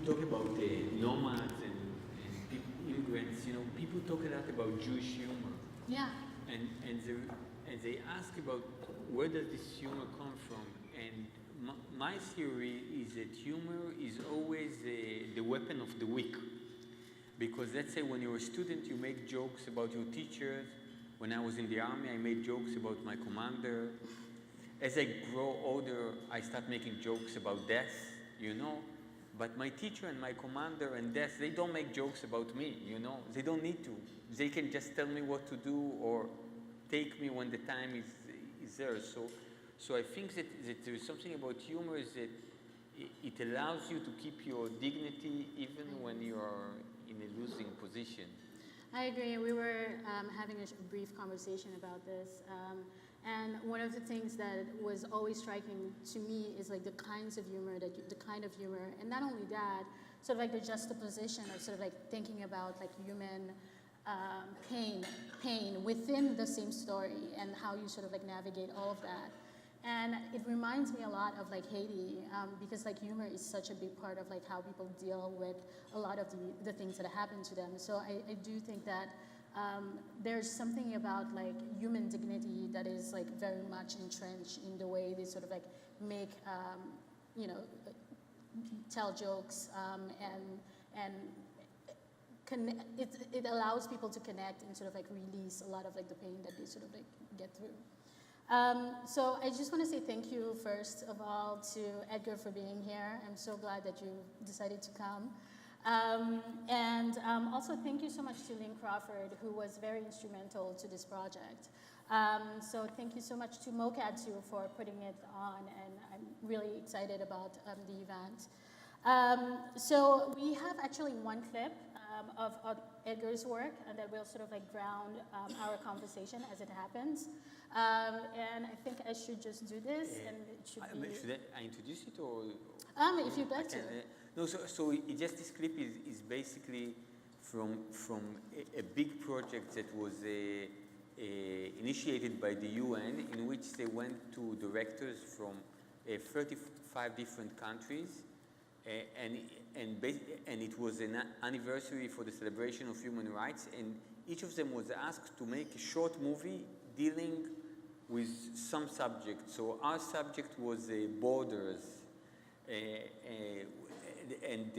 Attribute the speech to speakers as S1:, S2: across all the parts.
S1: talk about nomads and immigrants, you know, people talk a lot about Jewish humor.
S2: Yeah.
S1: And they ask about where does this humor come from? And my theory is that humor is always the weapon of the weak. Because let's say when you're a student, you make jokes about your teachers. When I was in the army, I made jokes about my commander. As I grow older, I start making jokes about death, you know. But my teacher and my commander and death, they don't make jokes about me, you know. They don't need to. They can just tell me what to do or take me when the time is there. So I think that there is something about humor is that it allows you to keep your dignity even when you're in a losing position.
S2: I agree. We were having a brief conversation about this. And one of the things that was always striking to me is like the kinds of humor, the kind of humor, and not only that, sort of like the juxtaposition of sort of like thinking about like human pain within the same story and how you sort of like navigate all of that. And it reminds me a lot of like Haiti, because like humor is such a big part of like how people deal with a lot of the things that happen to them. So I do think that there's something about like human dignity that is like very much entrenched in the way they sort of like make, you know, tell jokes and it allows people to connect and sort of like release a lot of like the pain that they sort of like get through. So I just want to say thank you first of all to Etgar for being here. I'm so glad that you decided to come. And also thank you so much to Lynn Crawford, who was very instrumental to this project. So thank you so much to MOCAD too for putting it on, and I'm really excited about the event. So we have actually one clip of Etgar's work, and that will sort of like ground our conversation as it happens. And I think I should just do this, and it should be...
S1: Should I introduce it or
S2: if you'd like to.
S1: No, so this clip is basically from a big project that was initiated by the UN, in which they went to directors from 35 different countries, and it was an anniversary for the celebration of human rights, and each of them was asked to make a short movie dealing with some subject. So our subject was borders, and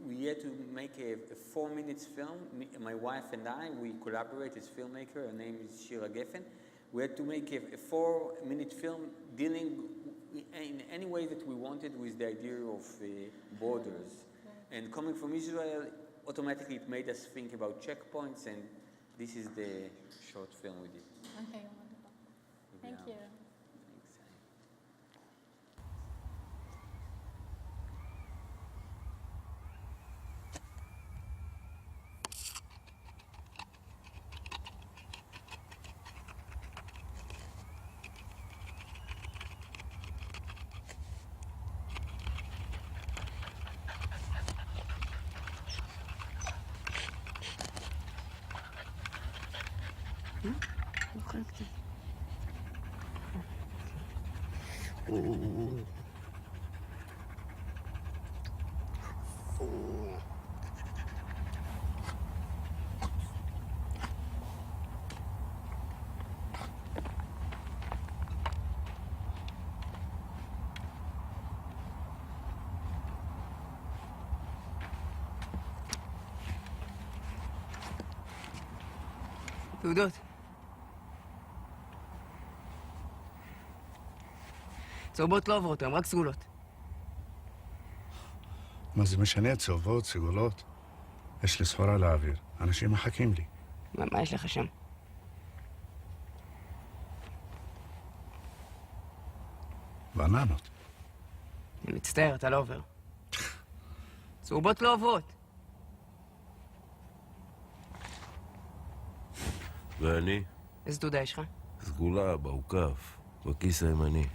S1: we had to make a 4-minute film. My wife and I, we collaborate as filmmaker. Her name is Shira Geffen. We had to make a 4-minute film dealing in any way that we wanted with the idea of borders. And coming from Israel, automatically it made us think about checkpoints, and this is the short film we did.
S2: Okay, wonderful. Thank you.
S3: תעודות. צהובות לא עוברות, הן רק סגולות.
S4: מה זה משנה? צהובות, סגולות? יש לי סחורה להעביר. אנשים מחכים לי.
S3: מה יש לך שם?
S4: בננות.
S3: אני מצטער, אתה לא עובר. צהובות לא עוברות.
S5: ואני?
S3: איזה תעודה יש לך?
S5: סגולה, בעוקף, בכיס הימני.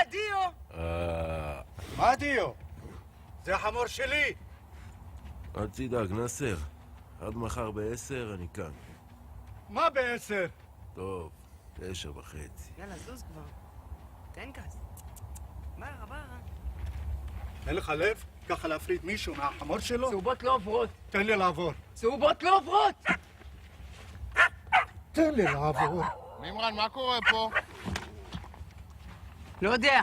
S3: דיו!
S4: מה דיו? זה החמור שלי!
S5: אל תדאג, נאסר. עד מחר ב-10 אני כאן.
S4: מה ב10?
S5: טוב, 9:30.
S3: יאללה, זוז כבר. תן גז. ברא.
S4: אין לך לב? ככה להפריד מישהו מהחמור שלו?
S3: צהובות לא עוברות.
S4: תן לי לעבור.
S3: צהובות לא עוברות!
S4: תן לי לעבור.
S6: מימרן, מה קורה פה?
S3: לא יודע.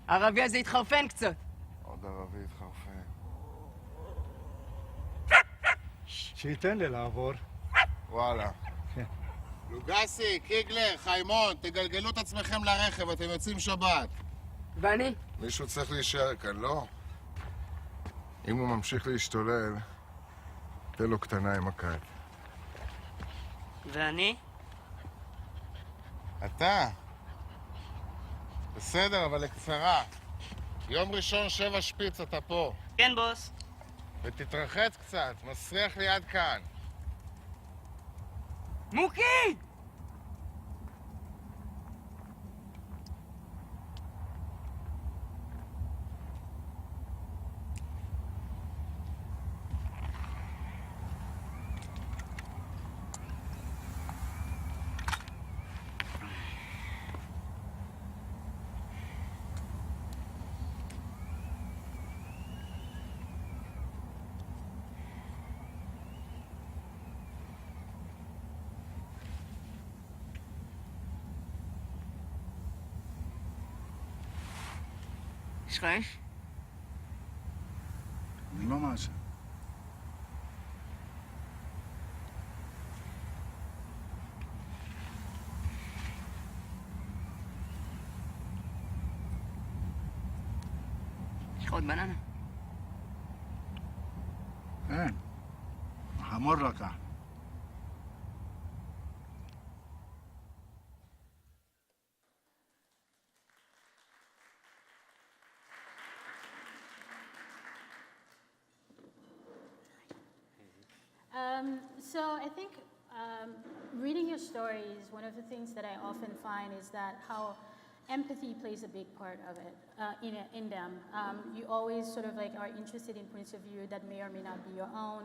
S3: הערבי הזה התחרפן קצת.
S6: עוד ערבי התחרפן.
S4: שייתן לי לעבור.
S6: וואלה. לוגסי, קיגלר, חיימון, תגלגלו את עצמכם לרכב, אתם יוצאים שבת.
S3: ואני?
S6: מישהו צריך להישאר כאן, לא? אם הוא ממשיך להשתולל, תן לו קטנה עם מכת.
S3: ואני?
S6: אתה? בסדר, אבל לקצרה. יום ראשון 7 שפיץ, אתה פה.
S3: כן, בוס.
S6: ותתרחץ קצת, מסריח לי עד כאן.
S3: מוקי! יש לך אש?
S4: אני לא מעשן.
S3: יש לך עוד בננה?
S4: אין. החמור לקח.
S2: So I think reading your stories, one of the things that I often find is that how empathy plays a big part of it in them. You always sort of like are interested in points of view that may or may not be your own,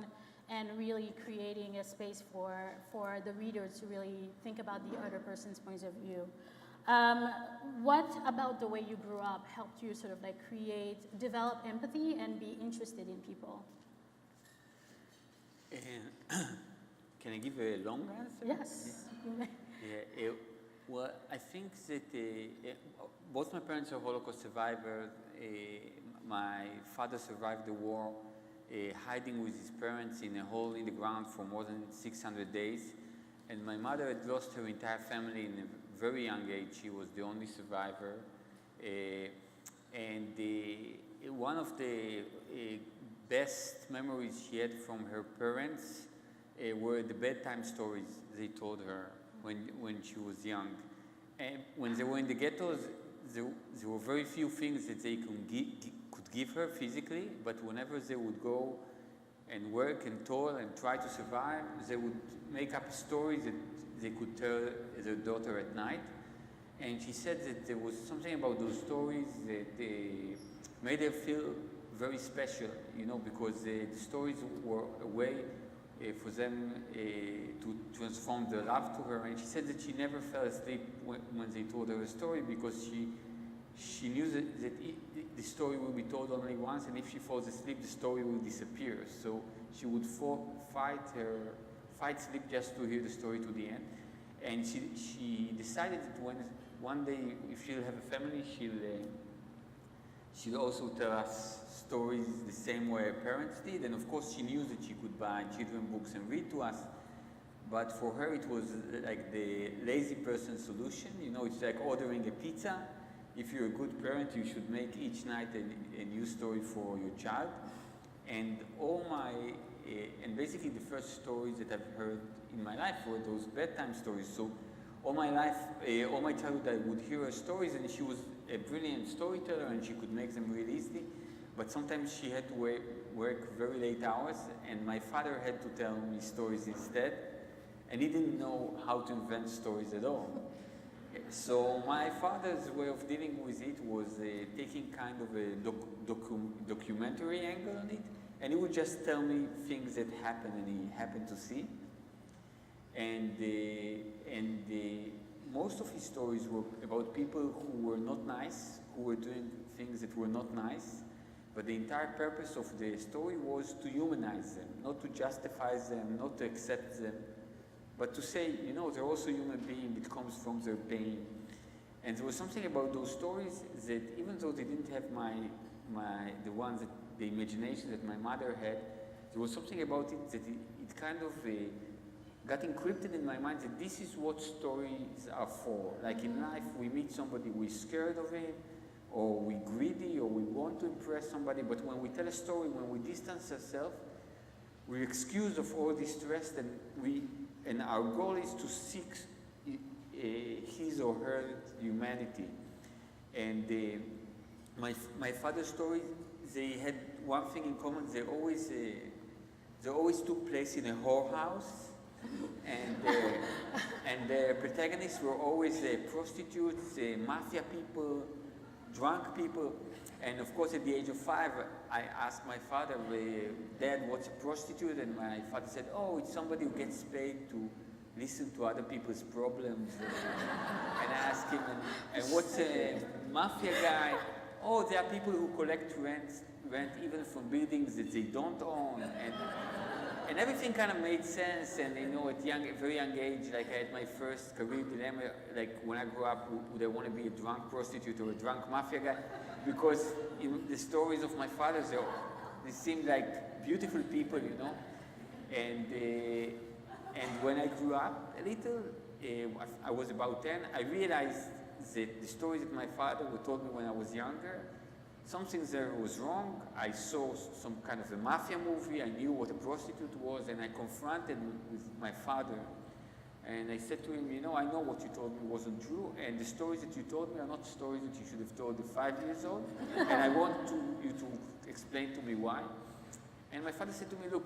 S2: and really creating a space for the reader to really think about the other person's points of view. What about the way you grew up helped you sort of like develop empathy and be interested in people?
S1: Can I give a long answer?
S2: Yes.
S1: Well, I think that both my parents are Holocaust survivors. My father survived the war, hiding with his parents in a hole in the ground for more than 600 days. And my mother had lost her entire family in a very young age. She was the only survivor. And one of the best memories she had from her parents were the bedtime stories they told her when she was young. And when they were in the ghettos, there were very few things that they could give her physically, but whenever they would go and work and toil and try to survive, they would make up stories that they could tell their daughter at night. And she said that there was something about those stories that made her feel very special, because the stories were a way for them to transform their love to her. And she said that she never fell asleep when they told her a story, because she knew that the story will be told only once, and if she falls asleep, the story will disappear. So she would fight sleep just to hear the story to the end. And she decided that when one day, if she'll have a family, she'll also tell us stories the same way her parents did. And of course, she knew that she could buy children's books and read to us. But for her, it was like the lazy person solution. It's like ordering a pizza. If you're a good parent, you should make each night a new story for your child. And and basically the first stories that I've heard in my life were those bedtime stories. So all my life, all my childhood, I would hear her stories, and she was a brilliant storyteller, and she could make them really easily. But sometimes she had to work very late hours, and my father had to tell me stories instead. And he didn't know how to invent stories at all. So my father's way of dealing with it was taking kind of a documentary angle on it, and he would just tell me things that happened and he happened to see. And most of his stories were about people who were not nice, who were doing things that were not nice. But the entire purpose of the story was to humanize them, not to justify them, not to accept them, but to say, you know, they're also human beings, it comes from their pain. And there was something about those stories that even though they didn't have the imagination that my mother had, there was something about it that it kind of got encrypted in my mind that this is what stories are for. Like in life, we meet somebody, we're scared of him, or we're greedy, or we want to impress somebody, but when we tell a story, when we distance ourselves, we're excused of all this stress, and our goal is to seek his or her humanity. And my father's stories, they had one thing in common. They always took place in a whorehouse, and the protagonists were always prostitutes, mafia people, drunk people. And of course, at the age of 5, I asked my father, Dad, what's a prostitute? And my father said, oh, it's somebody who gets paid to listen to other people's problems. And I asked him, and what's a mafia guy? Oh, there are people who collect rent even from buildings that they don't own. And everything kind of made sense. And you know, at a very young age, like I had my first career dilemma, like when I grew up, would I want to be a drunk prostitute or a drunk mafia guy? Because the stories of my father, they seemed like beautiful people, you know. And when I grew up a little, I was about 10, I realized that the stories that my father told me when I was younger, something there was wrong. I saw some kind of a mafia movie, I knew what a prostitute was, and I confronted with my father. And I said to him, you know, I know what you told me wasn't true, and the stories that you told me are not stories that you should have told at 5 years old, and I want you to explain to me why. And my father said to me, look,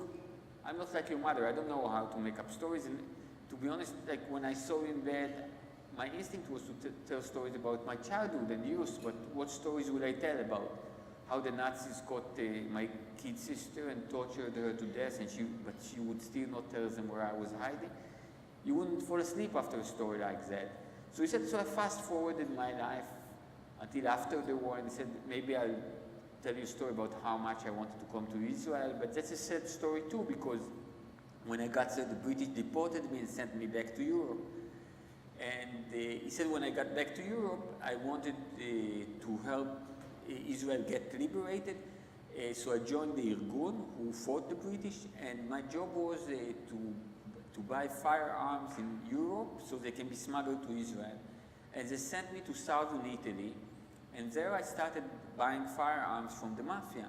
S1: I'm not like your mother, I don't know how to make up stories, and to be honest, like when I saw you in bed, my instinct was to tell stories about my childhood and youth, but what stories would I tell about how the Nazis caught my kid sister and tortured her to death, but she would still not tell them where I was hiding? You wouldn't fall asleep after a story like that. So he said, so I fast-forwarded my life until after the war, and he said, maybe I'll tell you a story about how much I wanted to come to Israel, but that's a sad story too, because when I got there, the British deported me and sent me back to Europe. And he said, when I got back to Europe, I wanted to help Israel get liberated. So I joined the Irgun, who fought the British, and my job was to buy firearms in Europe so they can be smuggled to Israel. And they sent me to southern Italy, and there I started buying firearms from the mafia.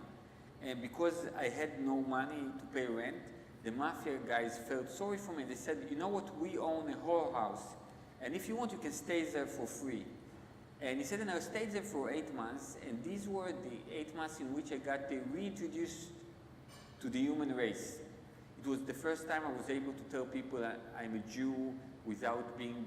S1: And because I had no money to pay rent, the mafia guys felt sorry for me. They said, you know what, we own a whorehouse, and if you want, you can stay there for free. And he said, and I stayed there for 8 months, and these were the 8 months in which I got reintroduced to the human race. It was the first time I was able to tell people I'm a Jew without being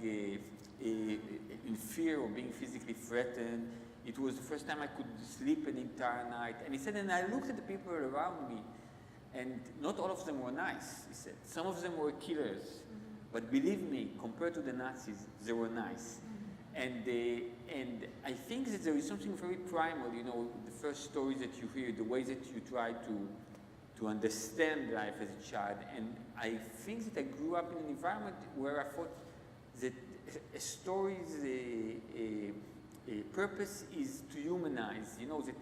S1: in fear or being physically threatened. It was the first time I could sleep an entire night. And he said, and I looked at the people around me, and not all of them were nice, he said. Some of them were killers. But believe me, compared to the Nazis, they were nice. And I think that there is something very primal, you know, the first stories that you hear, the way that you try to understand life as a child. And I think that I grew up in an environment where I thought that a story's purpose is to humanize, you know, that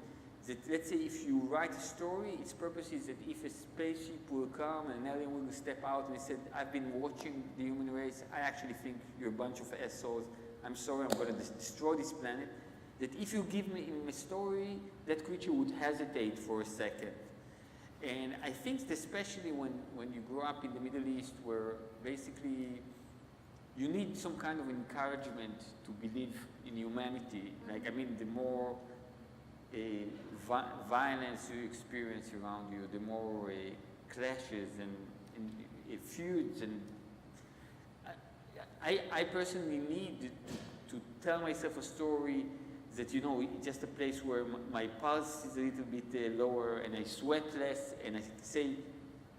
S1: let's say if you write a story, its purpose is that if a spaceship will come and an alien will step out and he said, I've been watching the human race, I actually think you're a bunch of assholes, I'm sorry, I'm going to destroy this planet, that if you give me a story, that creature would hesitate for a second. And I think that especially when you grow up in the Middle East, where basically you need some kind of encouragement to believe in humanity. Like, I mean, the more violence you experience around you, the more clashes and feuds. And I personally need to to tell myself a story that, you know, it's just a place where my pulse is a little bit lower and I sweat less, and I say,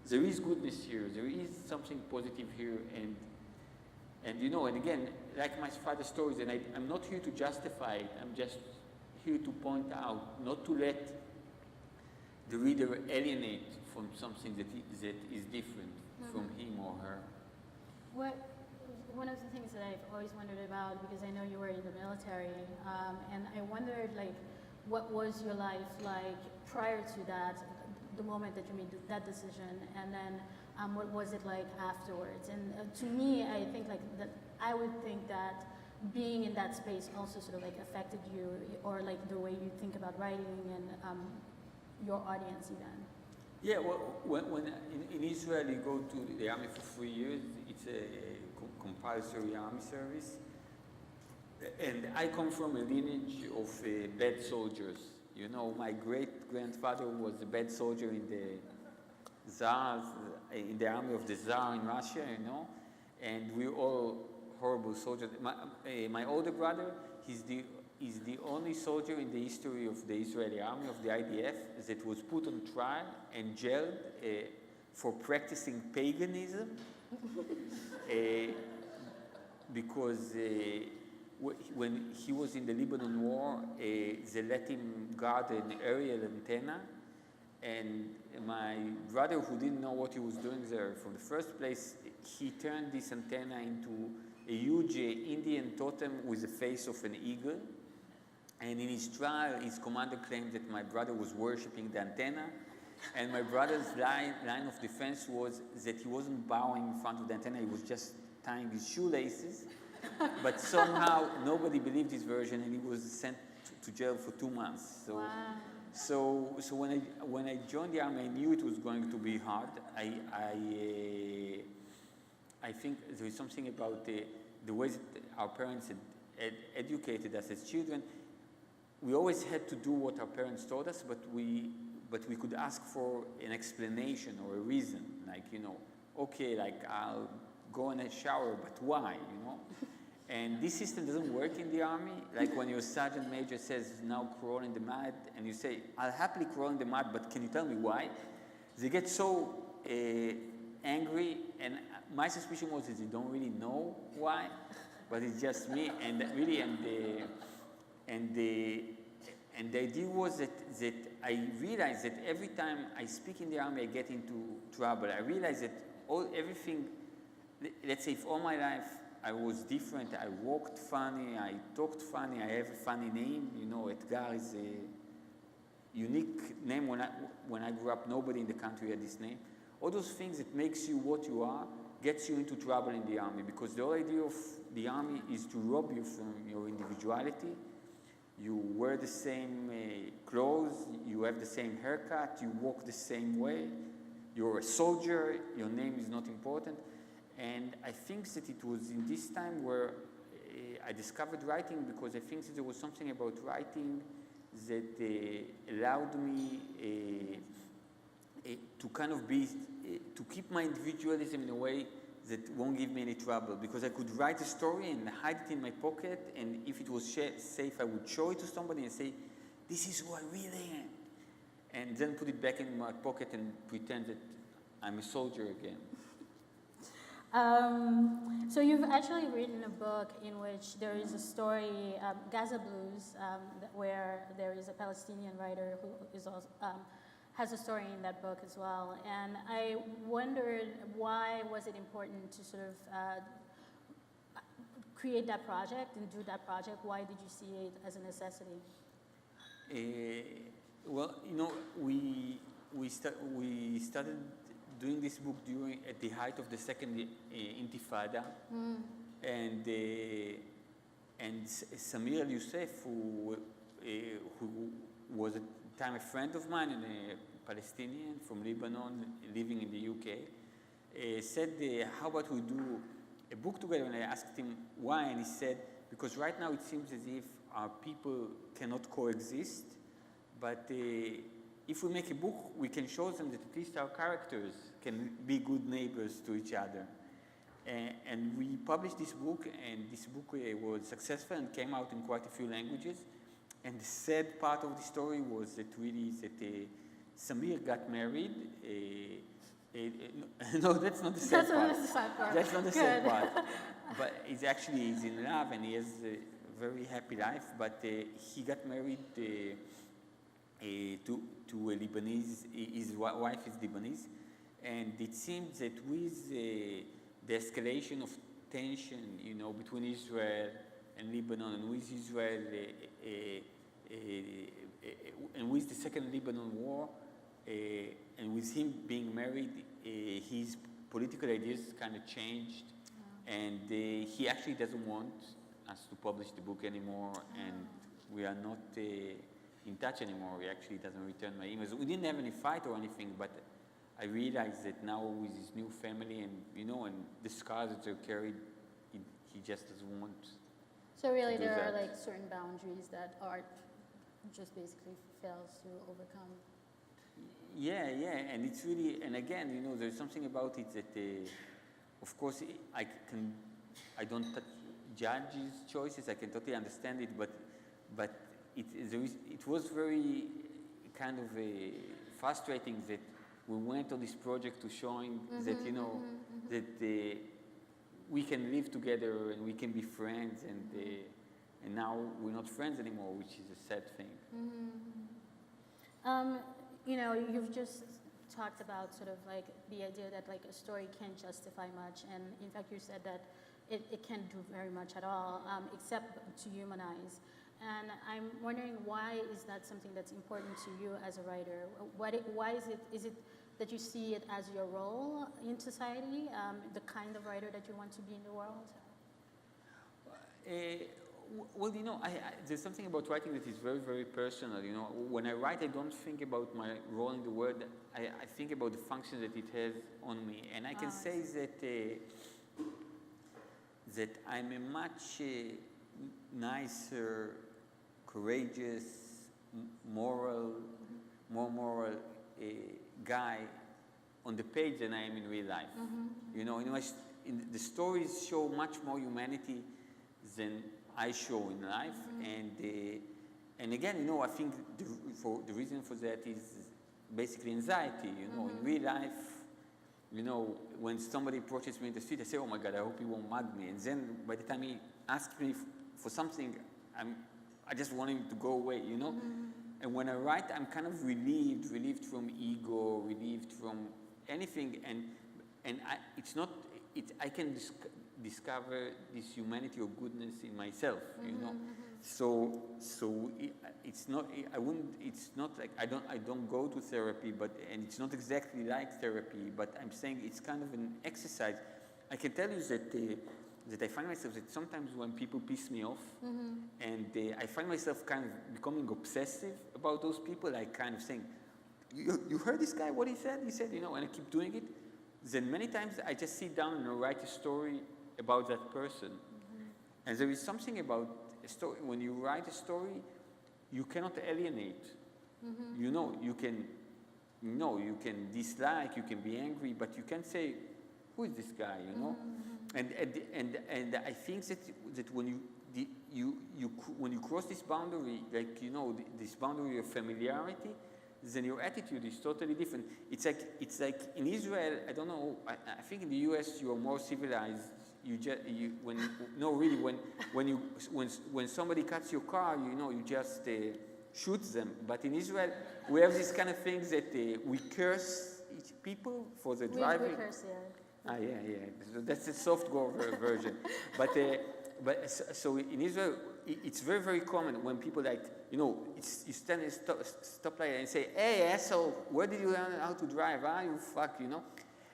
S1: there is goodness here, there is something positive here, and you know, and again, like my father's stories, and I'm not here to justify it, I'm just here to point out, not to let the reader alienate from something that is different from him or her.
S2: One of the things that I've always wondered about, because I know you were in the military, and I wondered, like, what was your life like prior to that, the moment that you made that decision, and then what was it like afterwards? And to me, I think like that, I would think that being in that space also sort of like affected you, or like the way you think about writing and your audience even.
S1: Yeah, well, when in Israel you go to the army for 3 years, it's a compulsory army service. And I come from a lineage of bad soldiers. You know, my great-grandfather was a bad soldier in the Tsars, in the army of the Tsar in Russia, you know, and we're all horrible soldiers. My older brother, he's the only soldier in the history of the Israeli army, of the IDF, that was put on trial and jailed for practicing paganism because when he was in the Lebanon war, they let him guard an aerial antenna, and my brother, who didn't know what he was doing there from the first place, he turned this antenna into a huge Indian totem with the face of an eagle. And in his trial, his commander claimed that my brother was worshipping the antenna, and my brother's line of defense was that he wasn't bowing in front of the antenna, he was just tying his shoelaces. But somehow nobody believed his version, and he was sent to jail for 2 months. So,
S2: wow.
S1: so when I joined the army, I knew it was going to be hard. I think there is something about the way that our parents had educated us as children. We always had to do what our parents told us, but we could ask for an explanation or a reason, like, you know, okay, like I'll go in a shower, but why, you know? And this system doesn't work in the army. Like when your sergeant major says, now crawl in the mud, and you say, I'll happily crawl in the mud, but can you tell me why? They get so angry, and my suspicion was that they don't really know why, but it's just me, and really, and the idea was that I realized that every time I speak in the army, I get into trouble. I realized that everything, let's say if all my life I was different, I walked funny, I talked funny, I have a funny name, you know, Etgar is a unique name. When I grew up, nobody in the country had this name. All those things that makes you what you are gets you into trouble in the army, because the whole idea of the army is to rob you from your individuality. You wear the same clothes, you have the same haircut, you walk the same way, you're a soldier, your name is not important. And I think that it was in this time where I discovered writing, because I think that there was something about writing that allowed me to kind of to keep my individualism in a way that won't give me any trouble, because I could write a story and hide it in my pocket, and if it was safe, I would show it to somebody and say, this is who I really am, and then put it back in my pocket and pretend that I'm a soldier again.
S2: So you've actually written a book in which there is a story, Gaza Blues, where there is a Palestinian writer who is also, has a story in that book as well. And I wondered, why was it important to sort of create that project and do that project? Why did you see it as a necessity?
S1: Well, you know, we started doing this book at the height of the second Intifada, and Samir Al-Youssef, who was at the time a friend of mine and a Palestinian from Lebanon living in the UK, said, how about we do a book together? And I asked him why, and he said, because right now it seems as if our people cannot coexist, but if we make a book, we can show them that at least our characters can be good neighbors to each other. And we published this book, and this book was successful and came out in quite a few languages. And the sad part of the story was that really that Samir got married. No, that's not the sad part.
S2: That's not the sad part.
S1: That's not the sad part. But he's in love and he has a very happy life. But he got married to a Lebanese. His wife is Lebanese, and it seems that with the escalation of tension, between Israel and Lebanon, and with Israel and with the Second Lebanon War, and with him being married, his political ideas kind of changed, and he actually doesn't want us to publish the book anymore, and we are not in touch anymore. He actually doesn't return my emails. We didn't have any fight or anything, but I realized that now with his new family and and the scars that are carried, he just doesn't want.
S2: So really,
S1: do
S2: there are
S1: that.
S2: like certain boundaries that art just basically fails to overcome.
S1: Yeah, and it's really, and again, there's something about it that, of course, I don't judge his choices. I can totally understand it, but it was very kind of frustrating that we went on this project to showing that that we can live together and we can be friends, and now we're not friends anymore, which is a sad thing.
S2: You've just talked about sort of like the idea that like a story can't justify much, and in fact you said that it can't do very much at all, except to humanize. And I'm wondering, why is that something that's important to you as a writer? Why is it that you see it as your role in society, the kind of writer that you want to be in the world?
S1: Well, there's something about writing that is very, very personal. When I write, I don't think about my role in the world. I think about the function that it has on me, and I can say that I'm a much nicer, courageous, more moral guy on the page than I am in real life. The stories show much more humanity than I show in life, and again, I think the reason for that is basically anxiety. In real life, when somebody approaches me in the street, I say, "Oh my God, I hope he won't mug me." And then by the time he asks me for something, I just want him to go away. And when I write, I'm kind of relieved from ego, relieved from anything, and I can discover this humanity or goodness in myself, So it's not. It's not like I don't go to therapy, and it's not exactly like therapy. But I'm saying it's kind of an exercise. I can tell you that I find myself that sometimes when people piss me off, and I find myself kind of becoming obsessive about those people, I kind of saying, you heard this guy, what he said? He said, and I keep doing it. Then many times I just sit down and write a story about that person. And there is something about a story, when you write a story, you cannot alienate. You can dislike, you can be angry, but you can't say, who is this guy, And I think that when you cross this boundary, like this boundary of familiarity, then your attitude is totally different. It's like in Israel, I don't know. I think in the U.S. you are more civilized. When somebody cuts your car, you just shoot them. But in Israel, we have this kind of thing that we curse people for the driving.
S2: We curse, yeah.
S1: Yeah. So that's the soft-core version. But so in Israel, it's very, very common when people you stand at a stoplight and say, "Hey, asshole, where did you learn how to drive? You fuck,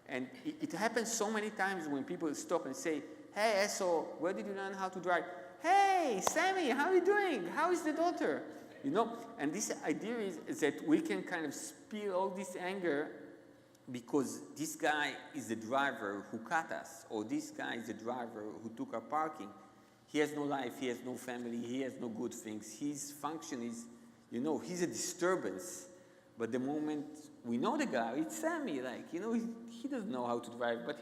S1: And it happens so many times when people stop and say, "Hey, asshole, where did you learn how to drive? Hey, Sammy, how are you doing? How is the daughter?" And this idea is that we can kind of spill all this anger because this guy is the driver who cut us, or this guy is the driver who took our parking. He has no life, he has no family, he has no good things. His function is, he's a disturbance. But the moment we know the guy, it's Sammy, like, you know, he doesn't know how to drive, but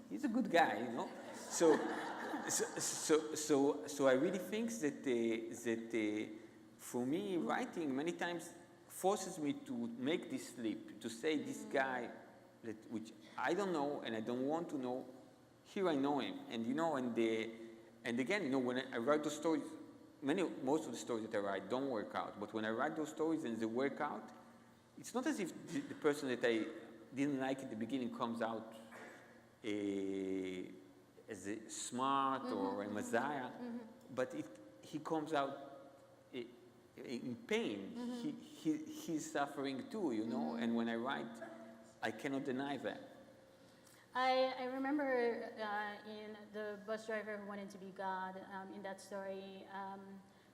S1: he's a good guy, you know? So I really think that for me, writing many times forces me to make this leap, to say this guy, which I don't know and I don't want to know, here I know him. And, you know, and again, you know, when I write those stories, most of the stories that I write don't work out, but when I write those stories and they work out, it's not as if the person that I didn't like at the beginning comes out as a smart or a messiah, but he comes out in pain. He's suffering too, you know, and when I write, I cannot deny that.
S2: I remember in The Bus Driver Who Wanted to Be God, in that story,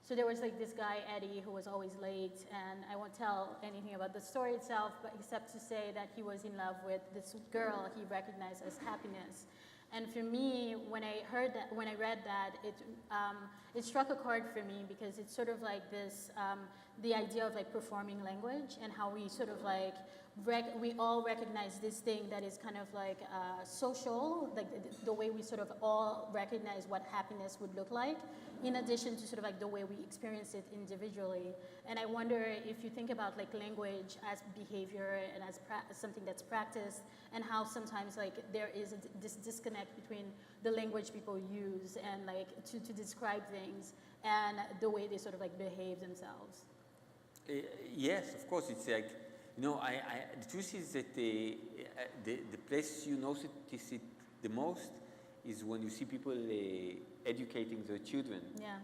S2: so there was like this guy, Eddie, who was always late, and I won't tell anything about the story itself, but except to say that he was in love with this girl he recognized as Happiness. And for me, when I read that, it struck a chord for me because it's sort of like this, the idea of like performing language and how we sort of like, we all recognize this thing that is kind of like social, like the way we sort of all recognize what happiness would look like, in addition to sort of like the way we experience it individually. And I wonder if you think about like language as behavior and as something that's practiced, and how sometimes like there is this disconnect between the language people use and like to describe things and the way they sort of like behave themselves.
S1: Yes, of course, it's like, you know, the truth is that the place you notice it the most is when you see people educating their children.
S2: Yeah.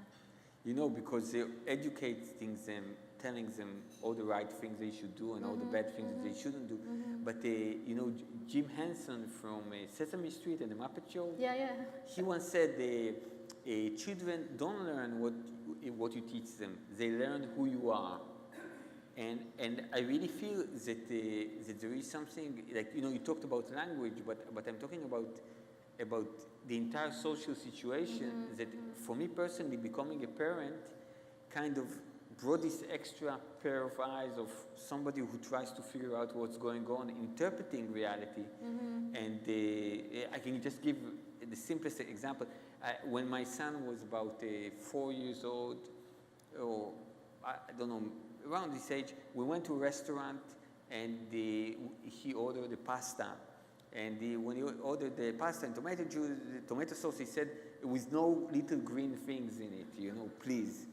S1: You know, because they're educating them, telling them all the right things they should do and all the bad things that they shouldn't do. But, you know, Jim Henson from Sesame Street and the Muppet Show, he once said, children don't learn what you teach them. They learn who you are. And I really feel that there is something, like, you know, you talked about language, but I'm talking about the entire social situation that, for me personally, becoming a parent kind of brought this extra pair of eyes of somebody who tries to figure out what's going on, interpreting reality. And I can just give the simplest example. When my son was about 4 years old, or I don't know, around this age, we went to a restaurant and he ordered the pasta. And when he ordered the pasta and tomato juice, tomato sauce, he said, with no little green things in it, you know, please.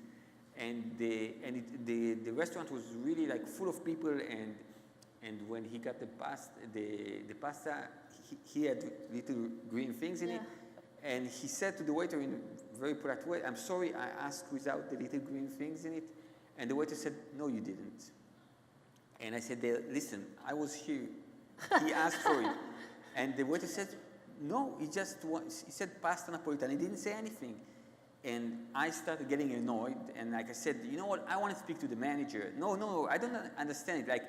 S1: And the restaurant was really like full of people, and when he got the pasta, he had little green things in it. And he said to the waiter in a very polite way, "I'm sorry, I asked without the little green things in it." And the waiter said, "No, you didn't." And I said, "Listen, I was here. He asked for it." And the waiter said, "No, he said pasta napolitana. He didn't say anything." And I started getting annoyed, and like I said, "You know what, I want to speak to the manager." No, I don't understand it. Like,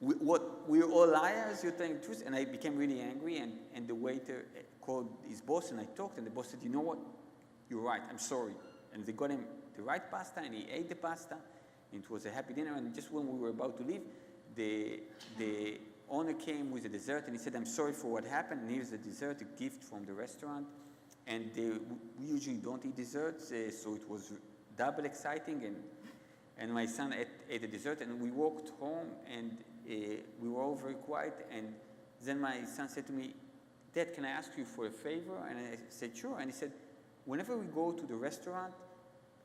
S1: we're all liars, you're telling the truth. And I became really angry, and the waiter called his boss, and I talked, and the boss said, "You know what, you're right, I'm sorry." And they got him the right pasta, and he ate the pasta, and it was a happy dinner. And just when we were about to leave, the owner came with a dessert, and he said, "I'm sorry for what happened, and here's the dessert, a gift from the restaurant." And we usually don't eat desserts, so it was double exciting. And my son ate the dessert, and we walked home, and we were all very quiet. And then my son said to me, "Dad, can I ask you for a favor?" And I said, "Sure." And he said, "Whenever we go to the restaurant,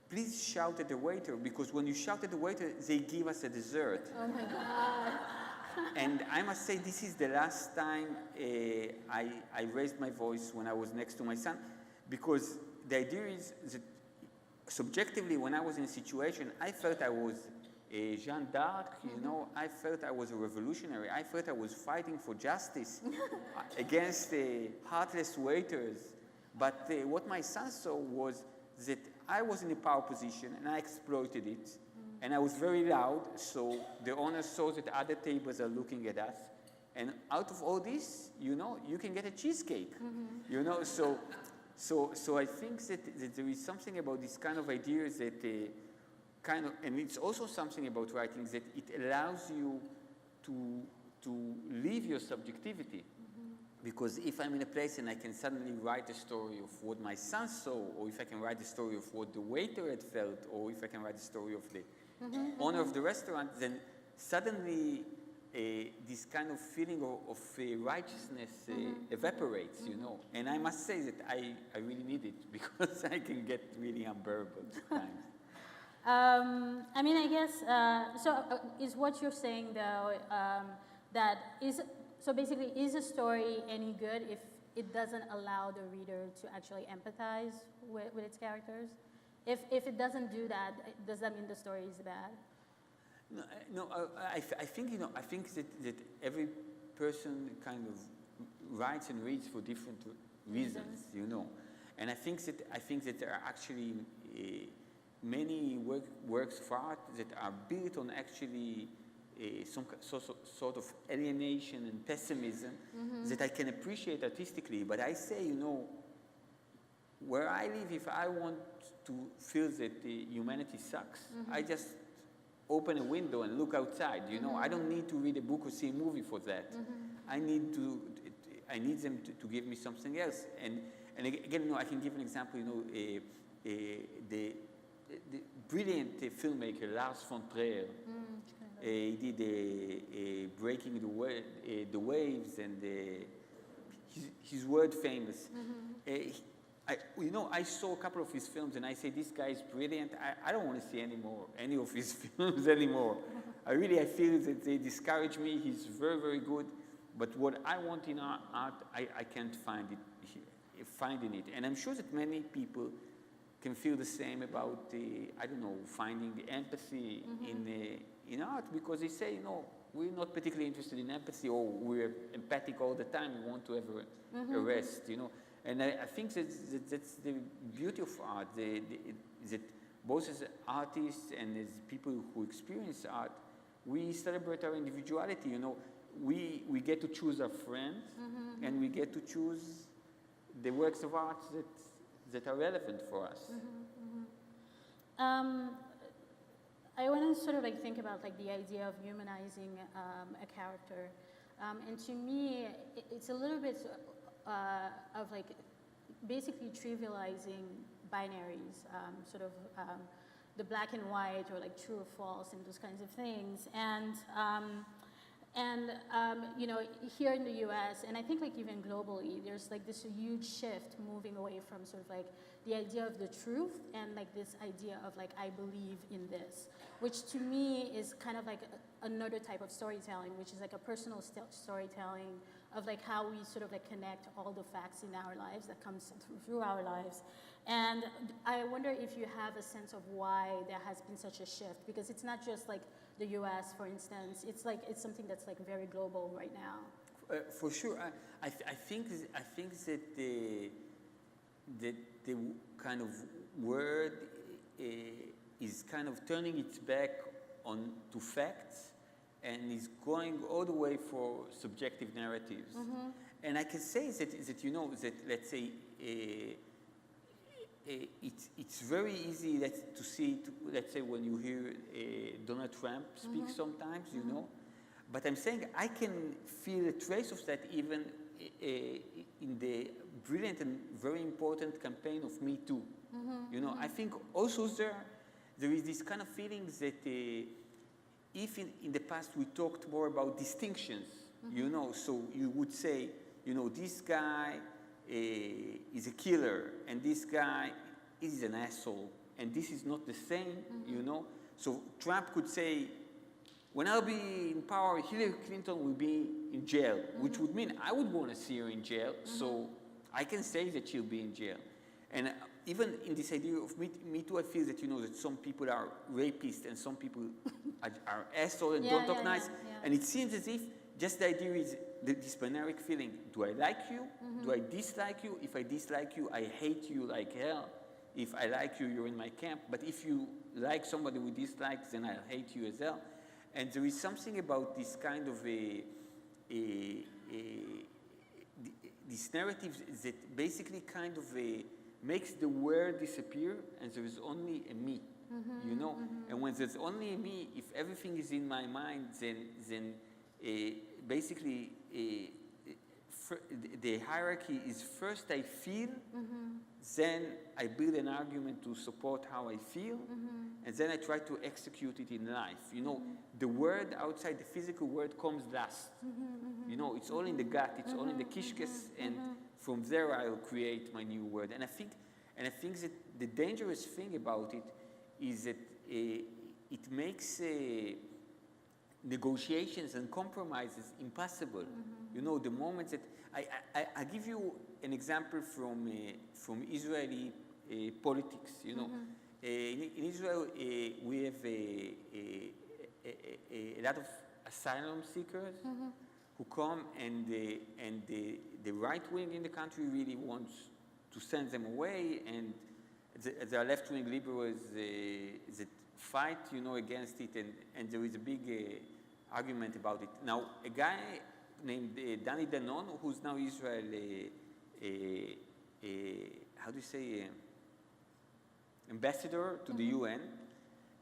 S1: please shout at the waiter, because when you shout at the waiter, they give us a dessert."
S2: Oh my God.
S1: And I must say, this is the last time I raised my voice when I was next to my son, because the idea is that subjectively, when I was in a situation, I felt I was a Jeanne d'Arc, you know, I felt I was a revolutionary. I felt I was fighting for justice against heartless waiters. But what my son saw was that I was in a power position and I exploited it. And I was very loud, so the owner saw that other tables are looking at us. And out of all this, you know, you can get a cheesecake. You know, so I think that there is something about this kind of ideas that and it's also something about writing, that it allows you to leave your subjectivity. Because if I'm in a place and I can suddenly write a story of what my son saw, or if I can write a story of what the waiter had felt, or if I can write a story of the owner of the restaurant, then suddenly this kind of feeling of righteousness evaporates, you know. And I must say that I really need it, because I can get really unbearable at times.
S2: I mean, I guess, is what you're saying, though, so basically, is a story any good if it doesn't allow the reader to actually empathize with its characters? If it doesn't do that, does that mean the story is bad?
S1: I think, you know, I think that every person kind of writes and reads for different reasons, you know. And I think that there are actually many works of art that are built on actually some sort of alienation and pessimism that I can appreciate artistically. But I say, you know, where I live, if I want to feel that humanity sucks, I just open a window and look outside, you know. I don't need to read a book or see a movie for that. I need them to give me something else. And again, you know, I can give an example, you know, the brilliant filmmaker Lars von Trier. He did Breaking the Waves, and he's world famous. You know, I saw a couple of his films, and I say, this guy is brilliant. I don't want to see any of his films anymore. I feel that they discourage me. He's very, very good. But what I want in art, I can't find in it. And I'm sure that many people can feel the same about I don't know, finding the empathy in art, because they say, you know, we're not particularly interested in empathy, or we're empathic all the time. We want to have a rest, you know. And I think that's the beauty of art, that both as artists and as people who experience art, we celebrate our individuality, you know. We get to choose our friends, and we get to choose the works of art that are relevant for us.
S2: I want to sort of like think about like the idea of humanizing a character, and to me, it's a little bit of like basically trivializing binaries, sort of the black and white, or like true or false, and those kinds of things. And you know, here in the U.S., and I think like even globally, there's like this huge shift moving away from sort of like the idea of the truth, and like this idea of like, I believe in this, which to me is kind of like another type of storytelling, which is like a personal storytelling of like how we sort of like connect all the facts in our lives that comes through our lives. And I wonder if you have a sense of why there has been such a shift, because it's not just like the U.S., for instance. It's like, it's something that's like very global right now.
S1: For sure, I think that the kind of word is kind of turning its back on to facts, and is going all the way for subjective narratives. And I can say that you know, that let's say it's very easy to see, let's say when you hear Donald Trump speak sometimes, you know, but I'm saying I can feel a trace of that even in the brilliant and very important campaign of Me Too. You know, I think also there is this kind of feeling that if in the past we talked more about distinctions, you know, so you would say, you know, this guy is a killer, and this guy is an asshole, and this is not the same, you know. So Trump could say, when I'll be in power, Hillary Clinton will be in jail, which would mean I would want to see her in jail, so I can say that she'll be in jail. And even in this idea of Me Too, I feel that, you know, that some people are rapists and some people are assholes and don't talk nice. And it seems as if just the idea is this binary feeling. Do I like you? Do I dislike you? If I dislike you, I hate you like hell. If I like you, you're in my camp. But if you like somebody who dislikes, then I'll hate you as well. And there is something about this kind of this narrative that basically kind of makes the word disappear, and there is only a me, you know. And when there's only a me, if everything is in my mind, then basically, the hierarchy is first I feel, then I build an argument to support how I feel, and then I try to execute it in life. You know, the word outside, the physical word comes last. You know, it's all in the gut, it's all in the kishkes, and from there I'll create my new word. And I think that the dangerous thing about it is that it makes negotiations and compromises impossible. You know, the moment that I give you an example from Israeli politics. You know, in Israel we have a lot of asylum seekers who come, and the right wing in the country really wants to send them away, and the left wing liberals that fight, you know, against it, and there is a big argument about it. Now, a guy named Danny Danon, who's now Israel, how do you say, ambassador to the UN,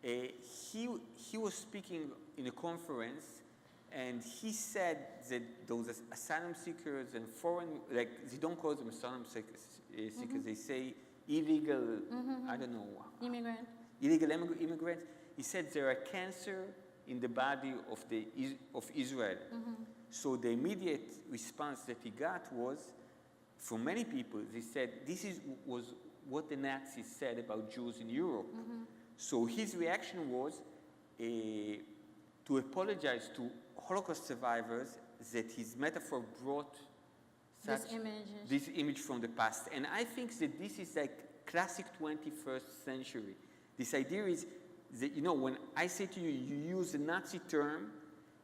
S1: he was speaking in a conference, and he said that those asylum seekers and foreign, like, they don't call them asylum seekers, they say illegal, I don't know. Illegal immigrants. He said they're a cancer in the body of Israel. So the immediate response that he got was, from many people, they said, was what the Nazis said about Jews in Europe. So his reaction was to apologize to Holocaust survivors that his metaphor brought this image from the past. And I think that this is like classic 21st century. This idea is that, you know, when I say to you, you use a Nazi term,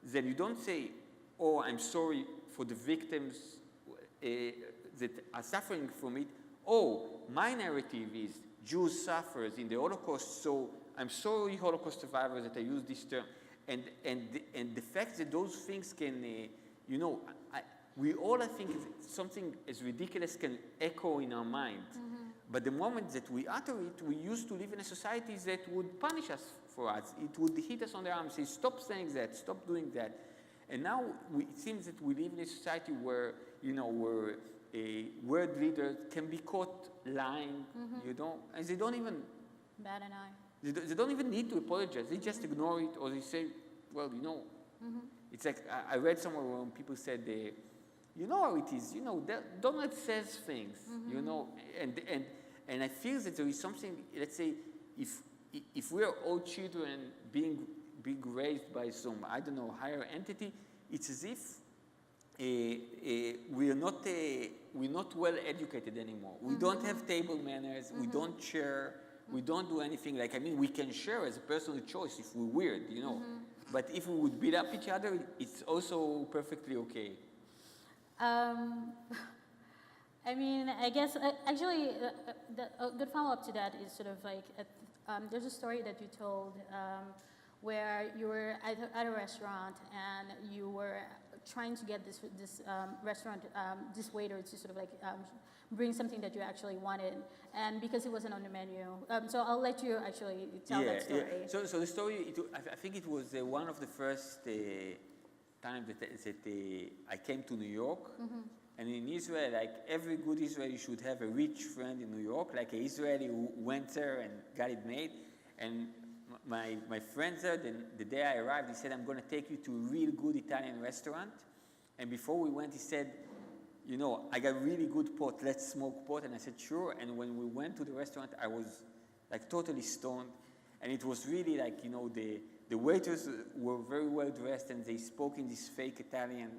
S1: then you don't say, oh, I'm sorry for the victims that are suffering from it. Oh, my narrative is Jews suffered in the Holocaust, so I'm sorry, Holocaust survivors, that I use this term. And the fact that those things can, you know, we all, I think, something as ridiculous can echo in our mind. But the moment that we utter it, we used to live in a society that would punish us for us. It would hit us on the arm, say, stop saying that, stop doing that. And now it seems that we live in a society where, you know, where a word leader can be caught lying, you know, and they don't even...
S2: Bat an eye.
S1: They don't even need to apologize. They just ignore it, or they say, well, you know. It's like, I read somewhere when people said, you know how it is, you know, Donald says things, you know, and I feel that there is something, let's say, if we are all children being raised by some, I don't know, higher entity, it's as if we're not well educated anymore. We don't have table manners, we don't share, we don't do anything. Like, I mean, we can share as a personal choice if we're weird, you know. But if we would beat up each other, it's also perfectly okay.
S2: I mean, I guess, actually, a good follow-up to that is sort of like, there's a story that you told where you were at a restaurant and you were trying to get this restaurant, this waiter to sort of like bring something that you actually wanted, and because it wasn't on the menu. So I'll let you actually tell that story.
S1: Yeah. So the story, I think it was one of the first times that I came to New York. And in Israel, like every good Israeli should have a rich friend in New York, like an Israeli who went there and got it made. And my friend there, the day I arrived, he said, I'm going to take you to a real good Italian restaurant. And before we went, he said, you know, I got really good pot, let's smoke pot. And I said, sure. And when we went to the restaurant, I was like totally stoned. And it was really like, you know, the waiters were very well dressed and they spoke in this fake Italian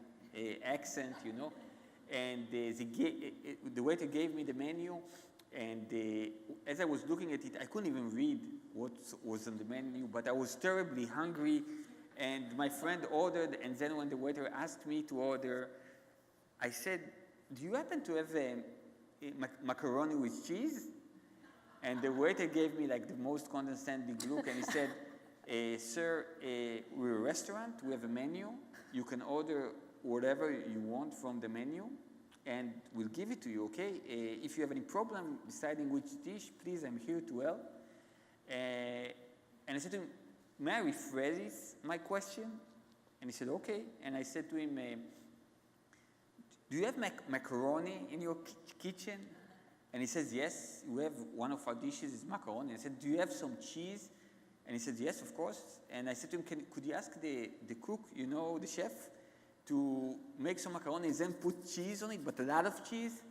S1: accent, you know. And the waiter gave me the menu, and as I was looking at it, I couldn't even read what was on the menu, but I was terribly hungry, and my friend ordered, and then when the waiter asked me to order, I said, do you happen to have macaroni with cheese? And the waiter gave me like the most condescending look, and he said, sir, we're a restaurant, we have a menu, you can order whatever you want from the menu, and we'll give it to you, okay? If you have any problem deciding which dish, please, I'm here to help. And I said to him, may I rephrase my question? And he said, okay. And I said to him, do you have macaroni in your kitchen? And he says, yes, we have one of our dishes is macaroni. I said, do you have some cheese? And he said, yes, of course. And I said to him, could you ask the cook, you know, the chef, to make some macaroni and then put cheese on it, but a lot of cheese?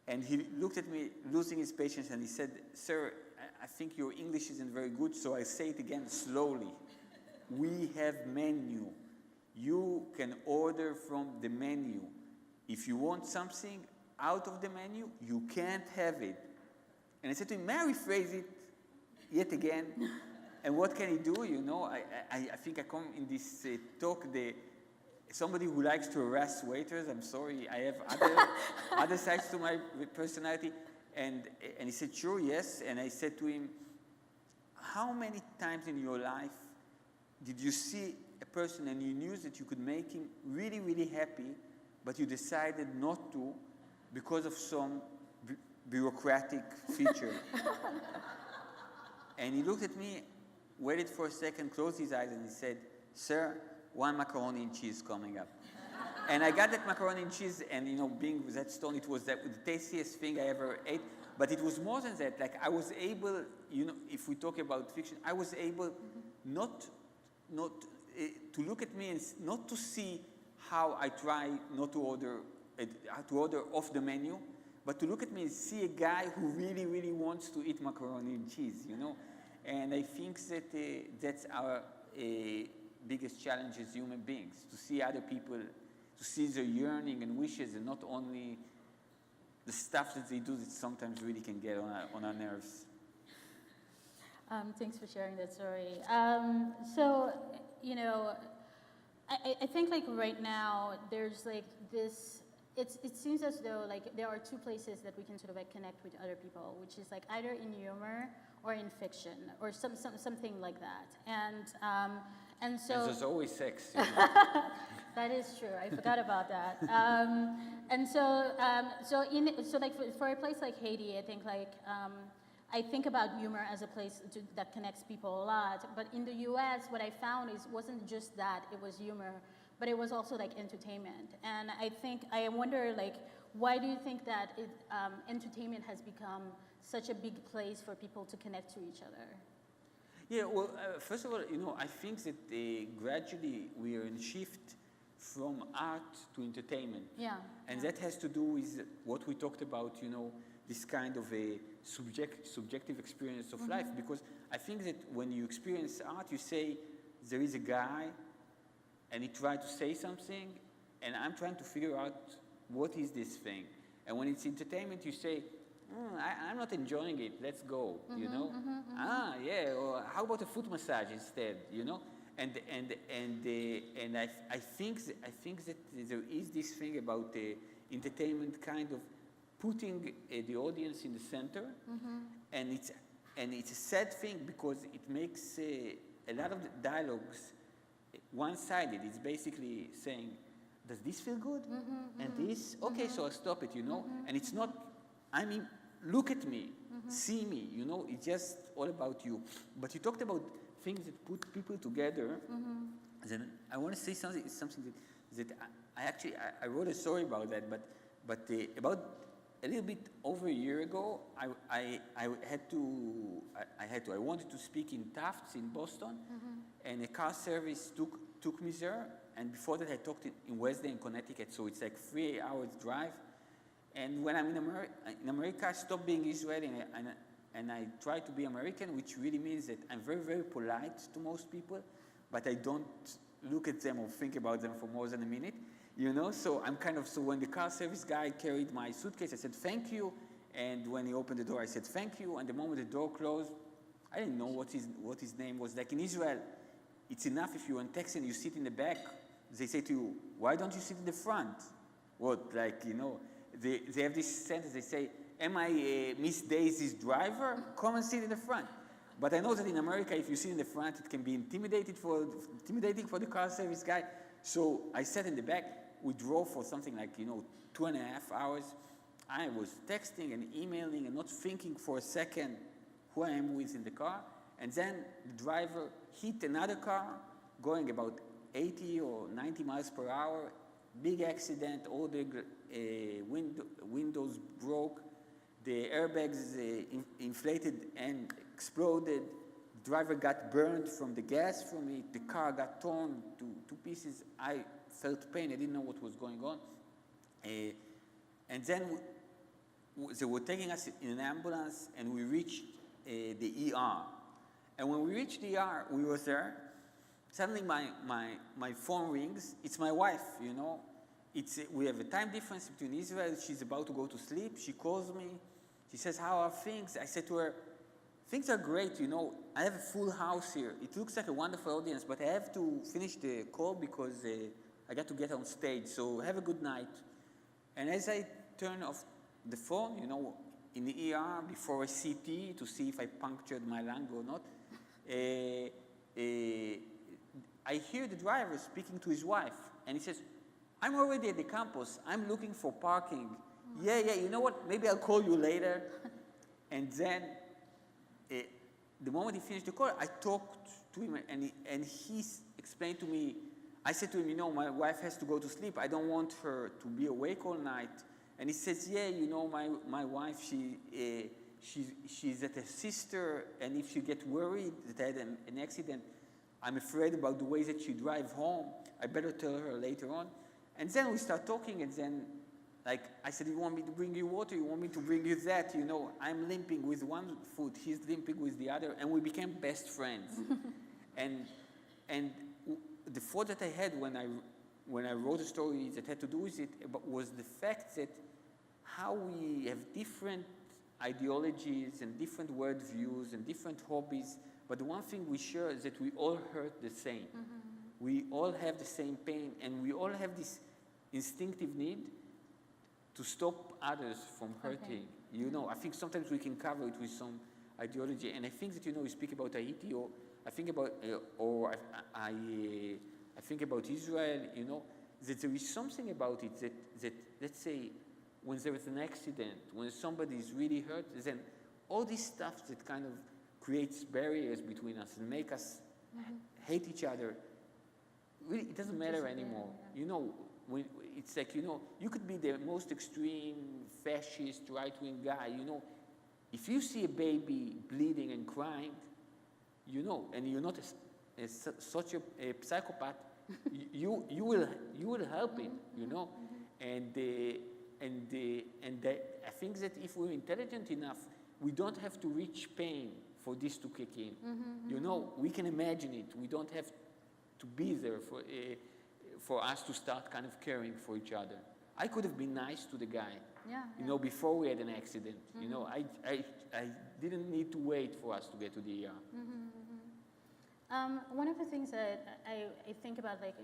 S1: And he looked at me, losing his patience, and he said, sir, I think your English isn't very good, so I say it again slowly. We have menu. You can order from the menu. If you want something out of the menu, you can't have it. And I said to him, may I rephrase it yet again? And what can he do? You know, I think I come in this talk, somebody who likes to harass waiters. I'm sorry, I have other sides to my personality. And he said, sure, yes. And I said to him, how many times in your life did you see a person and you knew that you could make him really, really happy, but you decided not to because of some bureaucratic feature? And he looked at me, waited for a second, closed his eyes, and he said, sir, one macaroni and cheese coming up. And I got that macaroni and cheese, and you know, being with that stone, it was the tastiest thing I ever ate. But it was more than that. Like I was able, you know, if we talk about fiction, I was able not to look at me and not to see how I try not to order off the menu, but to look at me and see a guy who really, really wants to eat macaroni and cheese, you know. And I think that that's our biggest challenge as human beings, to see other people, to see their yearning and wishes, and not only the stuff that they do that sometimes really can get on our nerves.
S2: Thanks for sharing that story. So, you know, I think like right now there's like this, it seems as though like there are two places that we can sort of like connect with other people, which is like either in humor or in fiction or something like that. And so
S1: And there's always sex. You know?
S2: that is true. I forgot about that. And so like for a place like Haiti, I think like I think about humor as a place that connects people a lot. But in the U.S., what I found wasn't just that it was humor, but it was also like entertainment. And I wonder like, why do you think that entertainment has become such a big place for people to connect to each other?
S1: Yeah, well, first of all, you know, I think that gradually we are in shift from art to entertainment.
S2: Yeah.
S1: And that has to do with what we talked about, you know, this kind of a subjective experience of life. Because I think that when you experience art, you say, there is a guy, and he tried to say something, and I'm trying to figure out what is this thing. And when it's entertainment, you say, I'm not enjoying it, let's go, you know? Yeah, or how about a foot massage instead, you know? And I think that there is this thing about entertainment kind of putting the audience in the center, and it's a sad thing because it makes a lot of the dialogues one-sided. It's basically saying, does this feel good? And this? Okay, so I'll stop it, you know? And it's not, I mean, look at me, see me, you know? It's just all about you. But you talked about things that put people together. Then I want to say something that I wrote a story about that, but about a little bit over a year ago, I wanted to speak in Tufts in Boston, and a car service took me there. And before that, I talked in Wesleyan, in Connecticut, so it's like 3 hours drive. And when I'm in America, I stop being Israeli and I try to be American, which really means that I'm very, very polite to most people, but I don't look at them or think about them for more than a minute. You know, so I'm kind of, so when the car service guy carried my suitcase, I said, thank you. And when he opened the door, I said, thank you. And the moment the door closed, I didn't know what his name was. Like in Israel, it's enough if you're on taxi and you sit in the back, they say to you, why don't you sit in the front? What, like, you know, they have this sentence, they say, am I Miss Daisy's driver? Come and sit in the front. But I know that in America, if you sit in the front, it can be intimidating for the car service guy. So I sat in the back. We drove for something like, you know, 2.5 hours. I was texting and emailing and not thinking for a second who I am with in the car. And then the driver hit another car going about 80 or 90 miles per hour, big accident, all the windows broke, the airbags inflated and exploded, the driver got burned from the gas from it, the car got torn to two pieces. I felt pain, I didn't know what was going on. And then they were taking us in an ambulance, and we reached the ER. And when we reached the ER, we were there. Suddenly my phone rings. It's my wife, you know. We have a time difference between Israel. She's about to go to sleep. She calls me. She says, how are things? I said to her, things are great, you know. I have a full house here. It looks like a wonderful audience, but I have to finish the call because I got to get on stage. So have a good night. And as I turn off the phone, you know, in the ER before a CT to see if I punctured my lung or not, I hear the driver speaking to his wife, and he says, I'm already at the campus. I'm looking for parking. Yeah, you know what? Maybe I'll call you later. And then the moment he finished the call, I talked to him, and he explained to me, I said to him, you know, my wife has to go to sleep. I don't want her to be awake all night. And he says, yeah, you know, my wife, she's at her sister, and if she gets worried that I had an accident, I'm afraid about the way that she drives home. I better tell her later on. And then we start talking, and then, like, I said, you want me to bring you water? You want me to bring you that? You know, I'm limping with one foot, he's limping with the other, and we became best friends. and the thought that I had when I wrote a story that had to do with it was the fact that how we have different ideologies and different worldviews and different hobbies, but the one thing we share is that we all hurt the same. We all have the same pain, and we all have this instinctive need to stop others from hurting. You know, I think sometimes we can cover it with some ideology, and I think that, you know, we speak about Haiti, or I think about, I think about Israel, you know, that there is something about it that let's say, when there is an accident, when somebody is really hurt, then all this stuff that kind of creates barriers between us and make us hate each other, really, it doesn't matter anymore. You know, it's like, you know, you could be the most extreme fascist, right-wing guy, you know. If you see a baby bleeding and crying, you know, and you're not such a psychopath, you will help it, you know. And I think that if we're intelligent enough, we don't have to reach pain for this to kick in. You know, we can imagine it. We don't have to be there for us to start kind of caring for each other. I could have been nice to the guy, you know, before we had an accident. You know, I didn't need to wait for us to get to the ER.
S2: One of the things that I think about, like,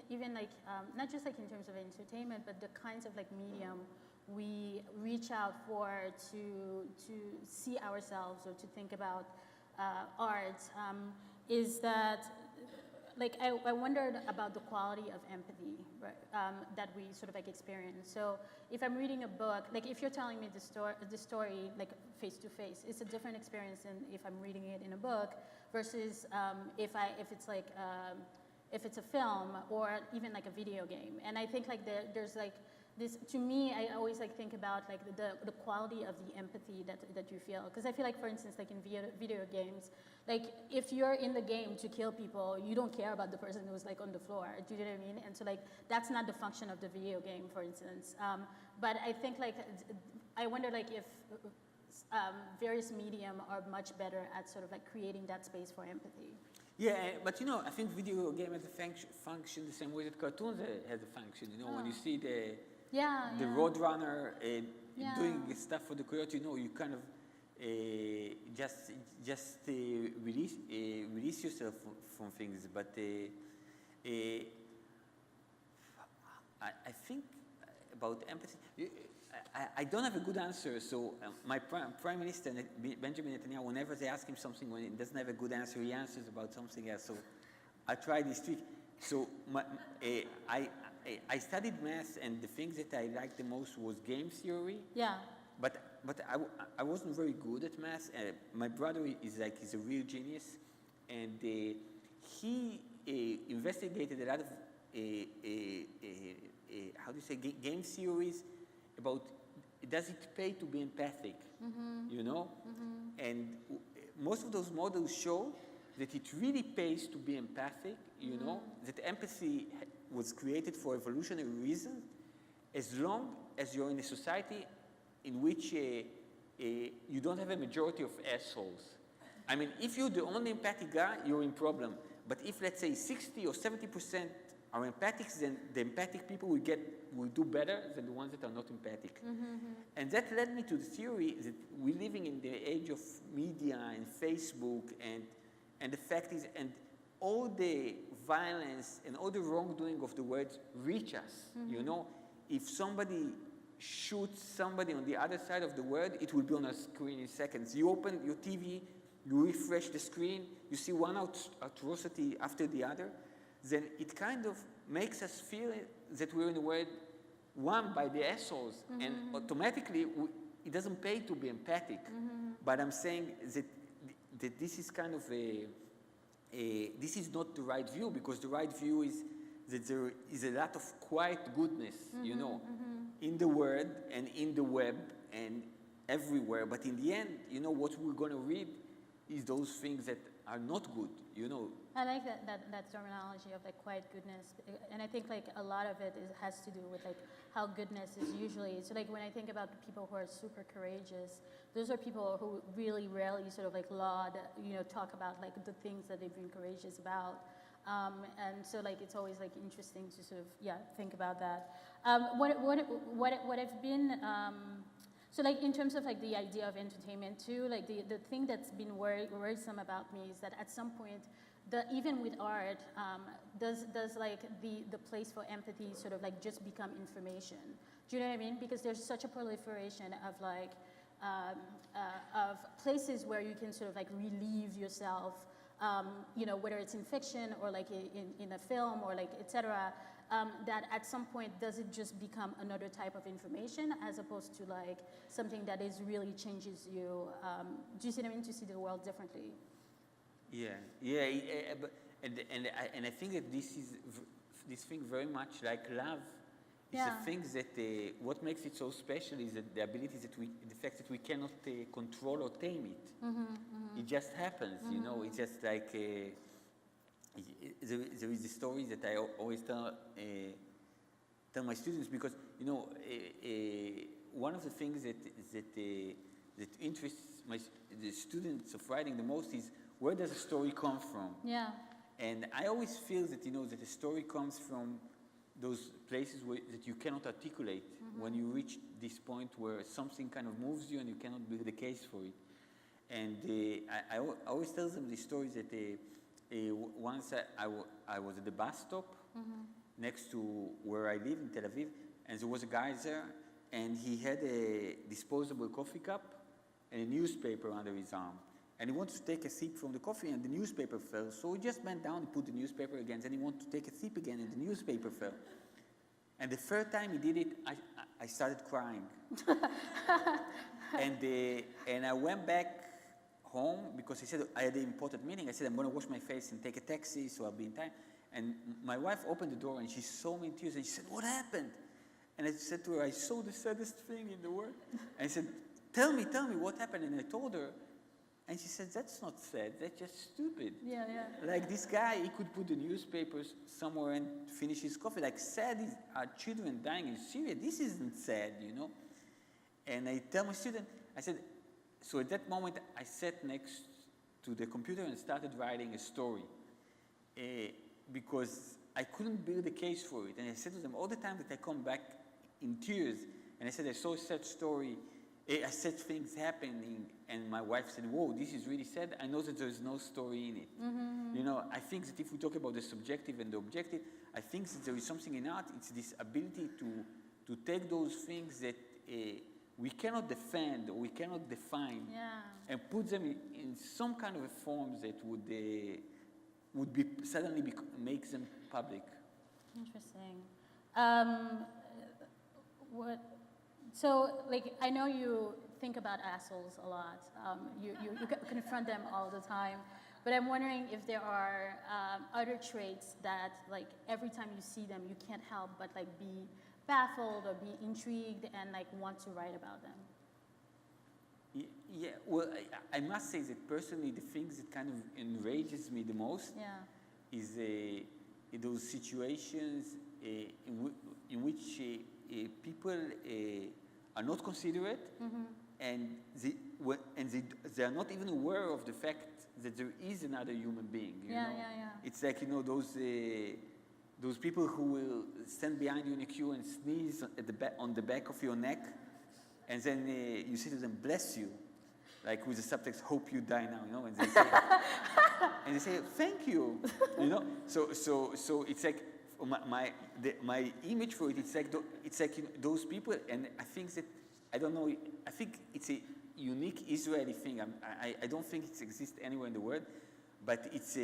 S2: even like, not just like in terms of entertainment, but the kinds of like medium we reach out for to see ourselves or to think about art, is that, like, I wondered about the quality of empathy, right, that we sort of like experience. So if I'm reading a book, like if you're telling me the story like face to face, it's a different experience than if I'm reading it in a book versus if it's a film or even like a video game. And I think like there's like this, to me, I always like think about like the quality of the empathy that you feel. Because I feel like, for instance, like in video games, like if you're in the game to kill people, you don't care about the person who's like on the floor. Do you know what I mean? And so like that's not the function of the video game, for instance. But I think like I wonder like if various medium are much better at sort of like creating that space for empathy.
S1: Yeah, but you know, I think video game has a function the same way that cartoons has a function. You know, when you see the Roadrunner doing stuff for the coyote, you know, you kind of just release yourself from things. But I think about empathy. I don't have a good answer. So my Prime Minister Benjamin Netanyahu, whenever they ask him something, when he doesn't have a good answer, he answers about something else. So I tried this trick. So I studied math, and the thing that I liked the most was game theory.
S2: Yeah.
S1: But I wasn't very good at math. My brother is a real genius, and he investigated a lot of, how do you say, game theories about does it pay to be empathic, you know? And most of those models show that it really pays to be empathic, you know, that empathy was created for evolutionary reasons, as long as you're in a society in which you don't have a majority of assholes. I mean, if you're the only empathic guy, you're in problem. But if, let's say, 60 or 70% are empathic, then the empathic people will do better than the ones that are not empathic. And that led me to the theory that we're living in the age of media and Facebook, and the fact is, and all the violence and all the wrongdoing of the world reach us, you know? If somebody shoots somebody on the other side of the world, it will be on a screen in seconds. You open your TV, you refresh the screen, you see one atrocity after the other, then it kind of makes us feel that we're in a world run by the assholes, and automatically it doesn't pay to be empathic. But I'm saying that this is kind of this is not the right view, because the right view is that there is a lot of quiet goodness, you know, in the world and in the web and everywhere. But in the end, you know, what we're going to read is those things that are not good, you know.
S2: I like that terminology of like quiet goodness, and I think like a lot of it has to do with like how goodness is usually. So like when I think about the people who are super courageous, those are people who really rarely sort of like laud, you know, talk about like the things that they've been courageous about. And so like it's always like interesting to sort of think about that. What I've been so like in terms of like the idea of entertainment too, like the thing that's been worrisome about me is that at some point, even with art, does like the place for empathy sort of like just become information? Do you know what I mean? Because there's such a proliferation of like of places where you can sort of like relieve yourself. You know, whether it's in fiction or like in a film or like et cetera, that at some point does it just become another type of information as opposed to like something that is really changes you? Do you see what I mean? To see the world differently.
S1: But and I think that this thing very much like love. It's the things that what makes it so special is that the abilities that the fact that we cannot control or tame it. It just happens, you know. It's just like there is a story that I always tell my students, because you know one of the things that interests the students of writing the most is where does a story come from?
S2: Yeah.
S1: And I always feel that that a story comes from those places that you cannot articulate when you reach this point where something kind of moves you and you cannot build a case for it. And I always tell them these stories that once I was at the bus stop next to where I live in Tel Aviv, and there was a guy there, and he had a disposable coffee cup and a newspaper under his arm. And he wanted to take a sip from the coffee, and the newspaper fell. So he just bent down and put the newspaper again. Then he wanted to take a sip again, and the newspaper fell. And the third time he did it, I started crying. And I went back home because he said I had an important meeting. I said I'm going to wash my face and take a taxi, so I'll be in time. And my wife opened the door, and she saw me in tears, and she said, "What happened?" And I said to her, "I saw the saddest thing in the world." And I said, tell me, what happened?" And I told her. And she said, "That's not sad, that's just stupid."
S2: Yeah.
S1: Like this guy, he could put the newspapers somewhere and finish his coffee. Like sad is our children dying in Syria. This isn't sad, you know. And I tell my student, I said, so at that moment, I sat next to the computer and started writing a story because I couldn't build a case for it. And I said to them all the time that I come back in tears, and I said, I saw a sad story. I said things happening, and my wife said, "Whoa, this is really sad. I know that there is no story in it." You know, I think that if we talk about the subjective and the objective, I think that there is something in art. It's this ability to take those things that we cannot defend or we cannot define, and put them in some kind of a form that would be suddenly makes them public.
S2: Interesting. So, like, I know you think about assholes a lot. You confront them all the time. But I'm wondering if there are other traits that, like, every time you see them, you can't help but like be baffled or be intrigued and like want to write about them.
S1: Yeah, well, I must say that personally, the things that kind of enrages me the most is those situations in which people are not considerate, and they are not even aware of the fact that there is another human being. You know? It's like, you know, those people who will stand behind you in a queue and sneeze at on the back of your neck, and then you say to them, "Bless you," like with the subtext, "Hope you die now," you know, and they say, and they say, "Thank you," you know. So it's like my image for it. It's like you know, those people, and I think that I don't know. I think it's a unique Israeli thing. I don't think it exists anywhere in the world, but it's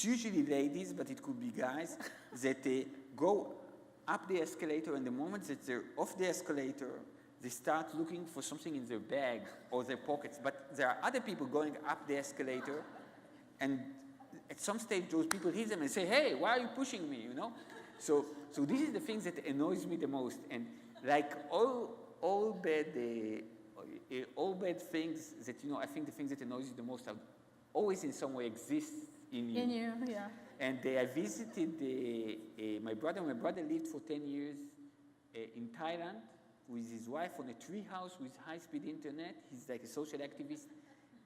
S1: usually ladies, but it could be guys that go up the escalator, and the moment that they're off the escalator, they start looking for something in their bag or their pockets. But there are other people going up the escalator, and at some stage those people hit them and say, "Hey, why are you pushing me?" You know. So this is the thing that annoys me the most. And like all bad things that, you know, I think the things that annoys you the most are always in some way exist in you.
S2: In you, yeah.
S1: And I visited my brother. My brother lived for 10 years in Thailand with his wife on a tree house with high-speed internet. He's like a social activist,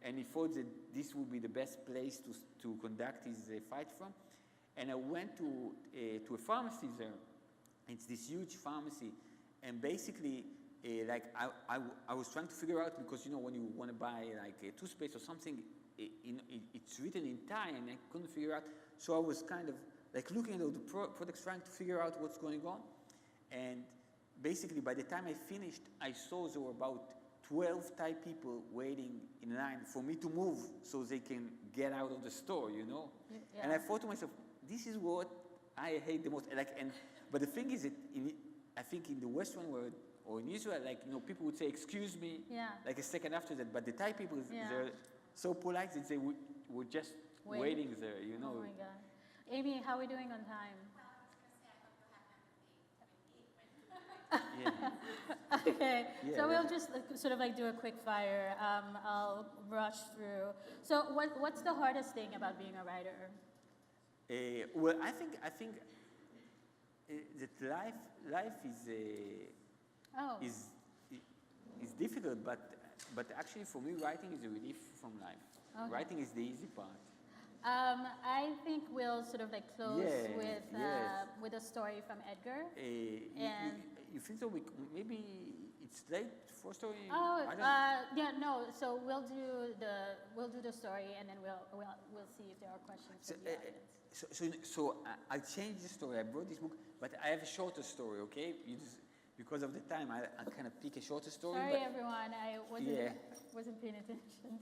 S1: and he thought that this would be the best place to conduct his fight from. And I went to a pharmacy there. It's this huge pharmacy, and basically, like I was trying to figure out, because, you know, when you want to buy like a toothpaste or something, it's written in Thai, and I couldn't figure out. So I was kind of like looking at all the products, trying to figure out what's going on. And basically, by the time I finished, I saw there were about 12 Thai people waiting in line for me to move so they can get out of the store, you know. And I thought to myself, this is what I hate the most. But the thing is that I think in the Western world or in Israel, like, you know, people would say, "Excuse me," like a second after that. But the Thai people, they're so polite that they were just waiting there, you know.
S2: Oh my God. Amy, how are we doing on time? Okay, so we'll just sort of like do a quick fire. I'll rush through. So what's the hardest thing about being a writer?
S1: Well, I think that life is difficult, but actually for me, writing is a relief from life. Okay. Writing is the easy part.
S2: I think we'll sort of like close with a story from Edgar.
S1: You think so? Maybe it's late for a story.
S2: Oh, no. So we'll do the story, and then we'll see if there are questions from the audience.
S1: So I changed the story. I brought this book, but I have a shorter story. Okay, because of the time, I kind of pick a shorter story.
S2: Sorry, everyone. I wasn't paying attention.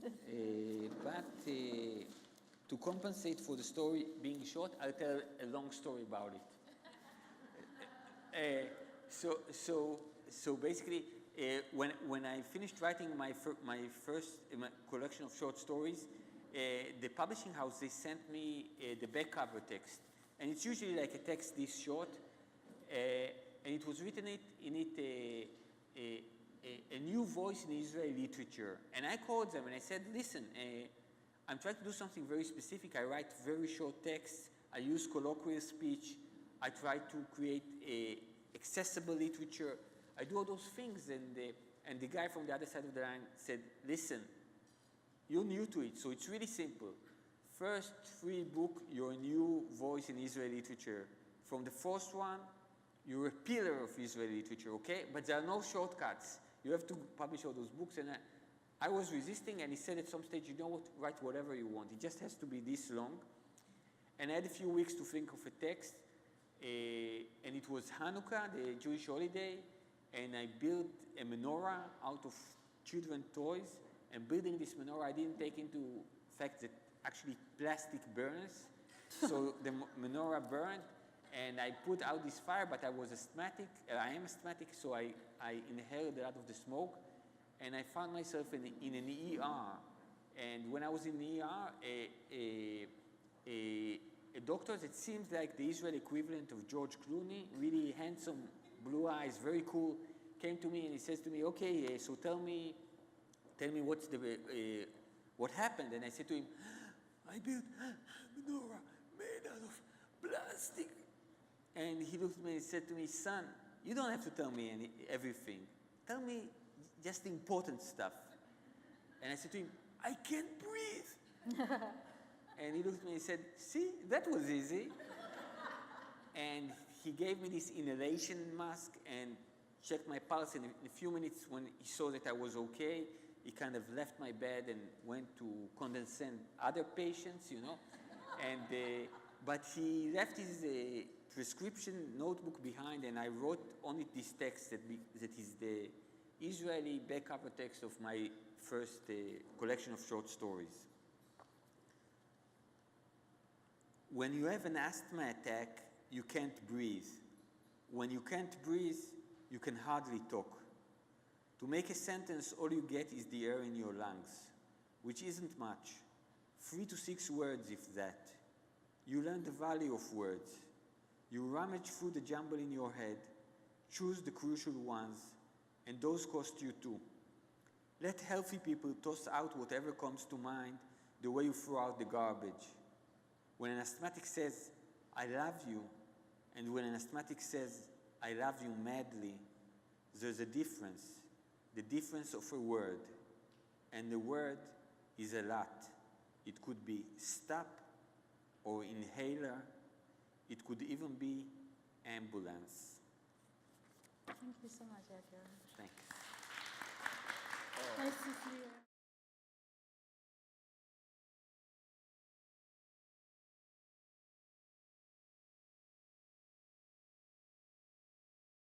S1: But to compensate for the story being short, I'll tell a long story about it. So basically, when I finished writing my first collection of short stories, the publishing house, they sent me the back cover text, and it's usually like a text this short, and it was written in it a new voice in Israeli literature. And I called them and I said, "Listen, I'm trying to do something very specific. I write very short texts. I use colloquial speech. I try to create accessible literature. I do all those things." And the guy from the other side of the line said, "Listen, you're new to it, so it's really simple. First 3 books, you're a new voice in Israeli literature. From the first one, you're a pillar of Israeli literature, okay? But there are no shortcuts. You have to publish all those books." And I was resisting, and he said at some stage, "You know what, write whatever you want. It just has to be this long." And I had a few weeks to think of a text, and it was Hanukkah, the Jewish holiday, and I built a menorah out of children's toys. And building this menorah, I didn't take into fact that actually plastic burns. So the menorah burned, and I put out this fire, but I was asthmatic. I am asthmatic, so I inhaled a lot of the smoke, and I found myself in an ER And when I was in the ER, a doctor that seems like the Israeli equivalent of George Clooney, really handsome, blue eyes, very cool, came to me and he says to me, okay, so tell me what's what happened? And I said to him, I built a menorah made out of plastic. And he looked at me and said to me, son, you don't have to tell me everything. Tell me just the important stuff. And I said to him, I can't breathe. And he looked at me and said, see, that was easy. And he gave me this inhalation mask and checked my pulse. And in a few minutes, when he saw that I was okay, he kind of left my bed and went to condescend other patients, you know. And, but he left his prescription notebook behind, and I wrote on it this text that is the Israeli back cover text of my first collection of short stories. When you have an asthma attack, you can't breathe. When you can't breathe, you can hardly talk. To make a sentence, all you get is the air in your lungs, which isn't much. 3 to 6 words, if that. You learn the value of words. You rummage through the jumble in your head, choose the crucial ones, and those cost you too. Let healthy people toss out whatever comes to mind the way you throw out the garbage. When an asthmatic says, I love you, and when an asthmatic says, I love you madly, there's a difference. The difference of a word. And the word is a lot. It could be stop or inhaler. It could even be ambulance.
S2: Thank you so much, Edgar.
S1: Thanks.